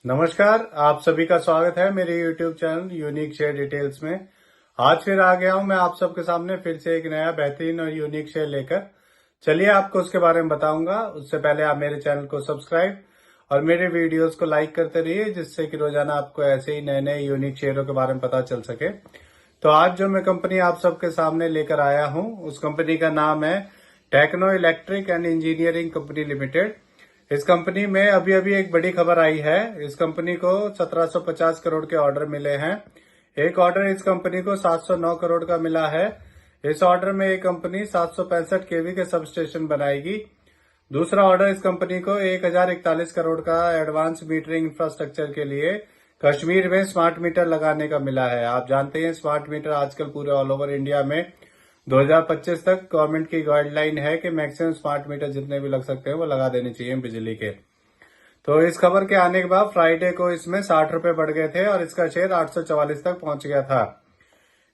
नमस्कार, आप सभी का स्वागत है मेरे YouTube channel unique share details में। आज फिर आ गया हूं मैं आप सबके सामने फिर से एक नया बेहतरीन और यूनिक शेयर लेकर। चलिए आपको उसके बारे में बताऊंगा। उससे पहले आप मेरे चैनल को सब्सक्राइब और मेरे वीडियोस को लाइक करते रहिए, जिससे कि रोजाना आपको ऐसे ही नए नए यूनिक शेयरों के बारे में पता चल सके। तो आज जो मैं कंपनी आप सबके सामने लेकर आया हूँ, उस कंपनी का नाम है techno electric and engineering company limited. इस कंपनी में अभी अभी एक बड़ी खबर आई है। इस कंपनी को 1750 करोड़ के ऑर्डर मिले हैं। एक ऑर्डर इस कंपनी को 709 करोड़ का मिला है। इस ऑर्डर में ये कंपनी 765 केवी के सब स्टेशन बनाएगी। दूसरा ऑर्डर इस कंपनी को 1041 करोड़ का एडवांस मीटरिंग इंफ्रास्ट्रक्चर के लिए कश्मीर में स्मार्ट मीटर लगाने का मिला है। आप जानते हैं स्मार्ट मीटर आजकल पूरे ऑल ओवर इंडिया में 2025 तक गवर्नमेंट की गाइडलाइन है कि मैक्सिमम स्मार्ट मीटर जितने भी लग सकते हैं वो लगा देने चाहिए बिजली के। तो इस खबर के आने के बाद फ्राइडे को इसमें 60 रुपए बढ़ गए थे और इसका शेयर 844 तक पहुंच गया था।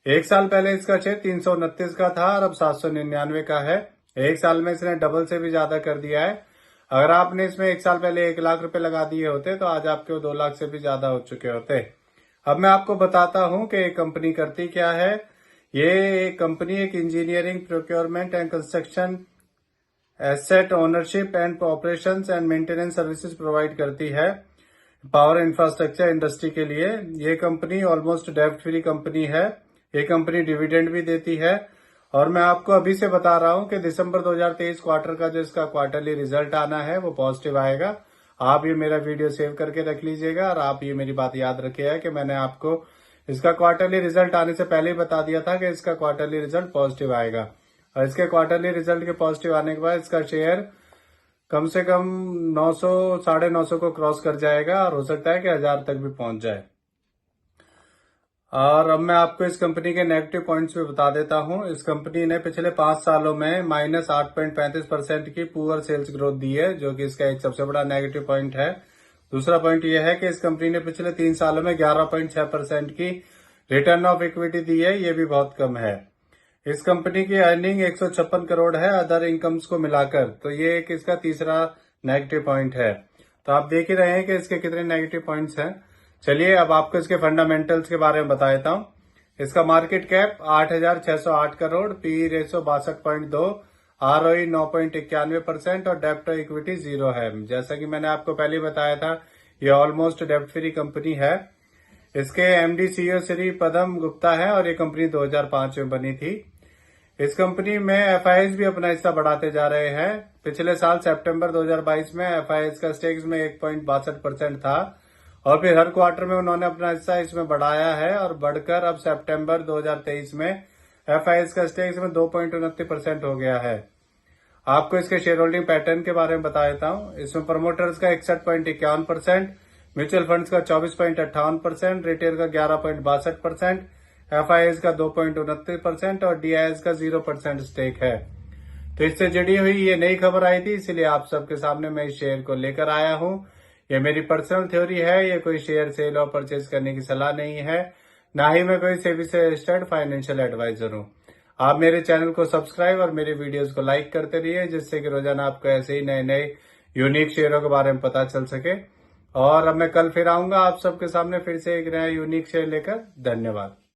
एक साल पहले इसका शेयर 329 का था और अब 799 का है। एक साल में इसने डबल से भी ज्यादा कर दिया है। अगर आपने इसमें एक साल पहले 1 लाख रुपए लगा दिए होते तो आज आपके वो 2 लाख से भी ज्यादा हो चुके होते। अब मैं आपको बताता हूं कि ये कंपनी करती क्या है। ये कंपनी एक engineering, procurement and construction, asset ownership and operations and maintenance services provide करती है पावर इंफ्रास्ट्रक्चर इंडस्ट्री के लिए। ये कंपनी ऑलमोस्ट डेब्ट फ्री कंपनी है। ये कंपनी डिविडेंड भी देती है। और मैं आपको अभी से बता रहा हूं कि दिसंबर 2023 क्वार्टर का जो इसका क्वार्टरली रिजल्ट आना है वो पॉजिटिव आएगा। आप ये मेरा वीडियो सेव करके रख लीजिएगा और आप ये मेरी बात याद रखिएगा कि मैंने आपको इसका क्वार्टरली रिजल्ट आने से पहले ही बता दिया था कि इसका क्वार्टरली रिजल्ट पॉजिटिव आएगा। और इसके क्वार्टरली रिजल्ट के पॉजिटिव आने के बाद इसका शेयर कम से कम 900 950 को क्रॉस कर जाएगा और हो सकता है कि 1000 तक भी पहुंच जाए। और अब मैं आपको इस कंपनी के नेगेटिव पॉइंट्स भी बता देता हूं। इस कंपनी ने पिछले 5 सालों में -8.35% की पुअर सेल्स ग्रोथ दी है, जो कि इसका एक सबसे बड़ा नेगेटिव पॉइंट है। दूसरा पॉइंट यह है कि इस कंपनी ने पिछले 3 सालों में 11.6% की रिटर्न ऑफ इक्विटी दी है, ये भी बहुत कम है। इस कंपनी की अर्निंग 156 करोड़ है अदर इनकम्स को मिलाकर, तो ये एक इसका तीसरा नेगेटिव पॉइंट है। तो आप देख ही रहे हैं कि इसके कितने नेगेटिव पॉइंट्स हैं। चलिए अब आपको इसके फंडामेंटल्स के बारे में बता देता हूं। इसका market cap 8,608 crore, P ratio 62.2, ROE 9.91% और डेप्ट इक्विटी 0 है। जैसा कि मैंने आपको पहले बताया था, ये ऑलमोस्ट डेप्ट फ्री कंपनी है। इसके एमडी सीईओ श्री पदम गुप्ता है और ये कंपनी 2005 में बनी थी। इस कंपनी में एफआईएस भी अपना हिस्सा बढ़ाते जा रहे हैं। पिछले साल सितंबर 2022 में एफआईएस का स्टेक्स में 1.62% था और फिर हर क्वार्टर में उन्होंने अपना हिस्सा इसमें बढ़ाया है और बढ़कर अब सितंबर 2023 में एफआईएस का स्टेक्स में 2.29% हो गया है। आपको इसके शेयर होल्डिंग पैटर्न के बारे में बता देता हूं। इसमें प्रमोटर्स का 61.51%, म्यूचुअल फंड्स का 24.58%, रिटेल का 11.62%, एफआईएस का 2.29% और डीआईएस का 0% स्टेक है। तो इससे जुड़ी हुई ये नई खबर आई थी, इसलिए आप सबके सामने मैं इस शेयर को लेकर आया हूं। ये मेरी पर्सनल थ्योरी है, ये कोई शेयर सेल और परचेज करने की सलाह नहीं है, ना ही मैं कोई सेबी से रजिस्टर्ड फाइनेंशियल एडवाइजर हूं। आप मेरे चैनल को सब्सक्राइब और मेरे वीडियोस को लाइक करते रहिए, जिससे कि रोजाना आपको ऐसे ही नए नए यूनिक शेयरों के बारे में पता चल सके। और अब मैं कल फिर आऊंगा आप सबके सामने फिर से एक नया यूनिक शेयर लेकर। धन्यवाद।